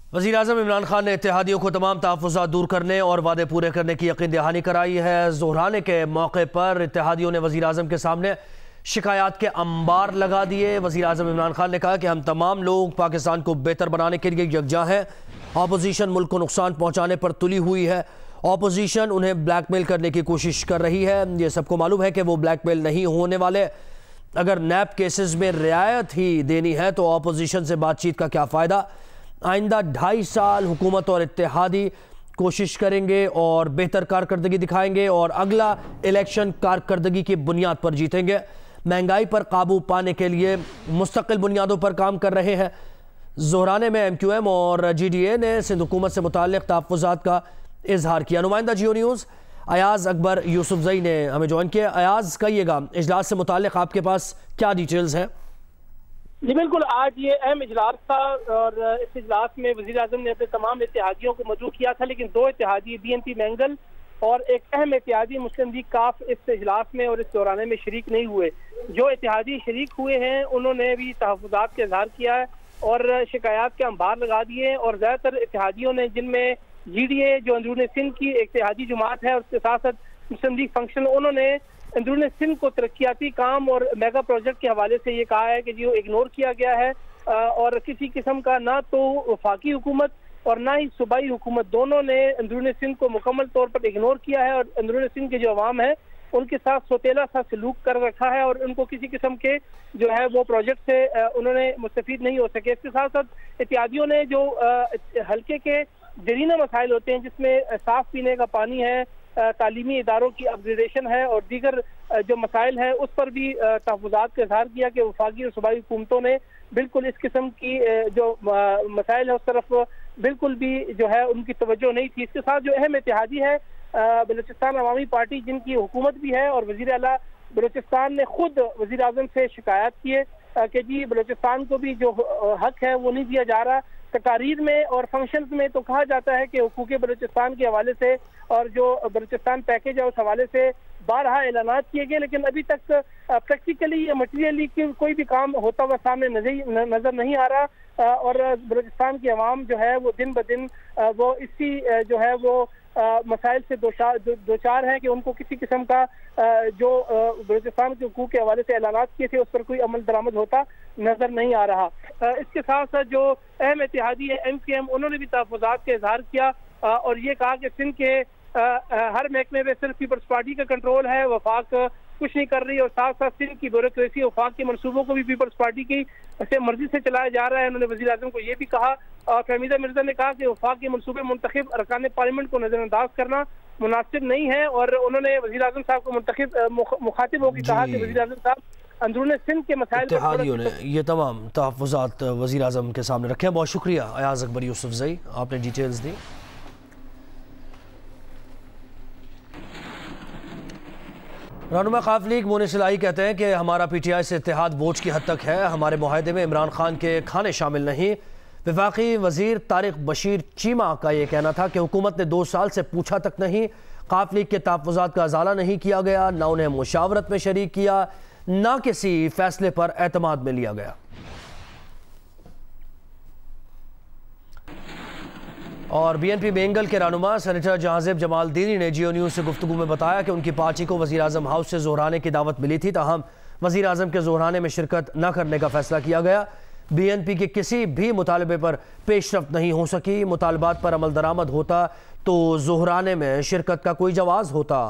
वज़ीर-ए-आज़म इमरान खान ने इत्तेहादियों को तमाम तहफ़्फ़ुज़ात दूर करने और वादे पूरे करने की यकीन दहानी कराई है। ज़ोहराने के मौके पर इत्तेहादियों ने वज़ीर-ए-आज़म के सामने शिकायत के अंबार लगा दिए। वज़ीर-ए-आज़म इमरान खान ने कहा कि हम तमाम लोग पाकिस्तान को बेहतर बनाने के लिए यकजा हैं। अपोजिशन मुल्क को नुकसान पहुँचाने पर तुली हुई है। अपोजिशन उन्हें ब्लैकमेल करने की कोशिश कर रही है। ये सबको मालूम है कि वो ब्लैकमेल नहीं होने वाले। अगर नैब केसेस में रियायत ही देनी है तो अपोजिशन से बातचीत का क्या फ़ायदा। आइंदा 2.5 साल हुकूमत और इत्तेहादी कोशिश करेंगे और बेहतर कारकर्दगी दिखाएंगे और अगला इलेक्शन कारकर्दगी की बुनियाद पर जीतेंगे। महंगाई पर काबू पाने के लिए मुस्तकिल बुनियादों पर काम कर रहे हैं। ज़ोहराने में MQM और GDA ने सिंध हुकूमत से मुताल्लिक़ तहफ़्फ़ुज़ात का इजहार किया। नुमाइंदा जियो न्यूज़ अयाज अकबर यूसुफजई ने हमें ज्वाइन किया। अयाज, कहिएगा इजलास से मुताल्लिक़ आपके पास क्या डिटेल्स हैं? जी बिल्कुल, आज ये अहम इजलास था और इस इजलास में वज़ीर-ए-आज़म ने अपने तमाम इत्तेहादियों को मदऊ किया था, लेकिन 2 इत्तेहादी BNP मैंगल और एक अहम इत्तेहादी मुस्लिम लीग काफ इस इजलास में और इस दौराने में शरीक नहीं हुए। जो इत्तेहादी शरीक हुए हैं उन्होंने भी तहफ़्फ़ुज़ात का इजहार किया है और शिकायत के अंबार लगा दिए और ज़्यादातर इत्तेहादियों ने, जिनमें GDA जो अंदरूनी सिंध की एक इत्तेहादी जमात है और उसके साथ साथ मुस्लिम लीग फंक्शन, उन्होंने अंदरूनी सिंध को तरक्याती काम और मेगा प्रोजेक्ट के हवाले से ये कहा है कि जो इग्नोर किया गया है और किसी किस्म का ना तो वफाकी हुकूमत और ना ही सूबाई हुकूमत, दोनों ने अंदरूनी सिंध को मुकम्मल तौर पर इग्नोर किया है और अंदरूनी सिंध के जो अवाम है उनके साथ सोतेला सा सलूक कर रखा है और उनको किसी किस्म के जो है वो प्रोजेक्ट से उन्होंने मुस्तफीद नहीं हो सके। इसके साथ साथ इत्तेहादियों ने जो हल्के के जरीना मसाइल होते हैं, जिसमें साफ पीने का पानी है, तालीमी इदारों की अपग्रेडेशन है और दीगर जो मसाइल है, उस पर भी तहफ़्फ़ुज़ात का इज़हार किया कि वफाकी और सूबाई हुकूमतों ने बिल्कुल इस किस्म की जो मसाइल है उस तरफ बिल्कुल भी जो है उनकी तवज्जो नहीं थी। इसके साथ जो अहम इत्तेहादी है बलूचिस्तान अवामी पार्टी, जिनकी हुकूमत भी है, और वज़ीर आला बलूचिस्तान ने खुद वज़ीर-ए-आज़म से शिकायत की है कि जी बलूचिस्तान को भी जो हक है वो नहीं दिया जा रहा। तकारीर में और फंक्शंस में तो कहा जाता है कि हुकूक बलूचिस्तान के हवाले से और जो बलूचिस्तान पैकेज है उस हवाले से बारहा ऐलानात किए गए, लेकिन अभी तक प्रैक्टिकली या मटीरियली कोई भी काम होता हुआ सामने नजर नहीं आ रहा और बलूचिस्तान की आवाम जो है वो दिन ब दिन वो इसी जो है वो मसाइल से दो चार है कि उनको किसी किस्म का जो बलूचिस्तान के हुकूक के हवाले से ऐलानात किए थे उस पर कोई अमल दरामद होता नजर नहीं आ रहा। इसके साथ साथ जो अहम इत्तेहादी है MQM, उन्होंने भी तहफ़्फ़ुज़ात का इजहार किया और ये कहा कि सिंध के हर महकमे में सिर्फ पीपल्स पार्टी का कंट्रोल है, वफाक कुछ नहीं कर रही और साथ साथ सिंध की ब्यूरोक्रेसी वफाक के मनसूबों को भी पीपल्स पार्टी की से मर्जी से चलाया जा रहा है। उन्होंने वज़ीर-ए-आज़म को ये भी कहा और फहमीदा मिर्जा ने कहा कि वफाक के मनसूबे मुंतखब अरकान पार्लियामेंट को नजरअंदाज करना मुनासिब नहीं है और उन्होंने वज़ीर-ए-आज़म साहब को मुखातिब होकर कहा कि वज़ीर-ए-आज़म साहब अंदरूनी सिंध के मसाइल इत्तेहादियों ने ये तमाम तहफ़्फ़ुज़ात वज़ीर-ए-आज़म के सामने रखे हैं। बहुत शुक्रिया अयाज अकबर यूसुफजई, आपने डिटेल्स दी। रहनुमा ख़ाफ़ लीग मोनी सिलाई कहते हैं कि हमारा PTI से इत्तेहाद बोझ की हद तक है। हमारे मुआहदे में इमरान खान के खाने शामिल नहीं। वफाकी वज़ीर तारिक बशीर चीमा का यह कहना था कि हुकूमत ने 2 साल से पूछा तक नहीं, ख़ाफ़ लीग के तहफ़्फ़ुज़ात का अज़ाला नहीं किया गया, ना उन्हें मुशावरत में शरीक किया, ना किसी फैसले पर एतमाद में लिया गया। और BNP मैंगल के रहनुमा सेनेटर जहाज़ेब जमालदीनी ने जियो न्यूज़ से गुफ्तगू में बताया कि उनकी पार्टी को वज़ीर-ए-आज़म हाउस से ज़ोहराने की दावत मिली थी, ताहम वज़ीर-ए-आज़म के ज़ोहराने में शिरकत न करने का फैसला किया गया। BNP के किसी भी मुतालबे पर पेशरफ्त नहीं हो सकी। मुतालबात पर अमल दरामद होता तो ज़ोहराने में शिरकत का कोई जवाज़ होता।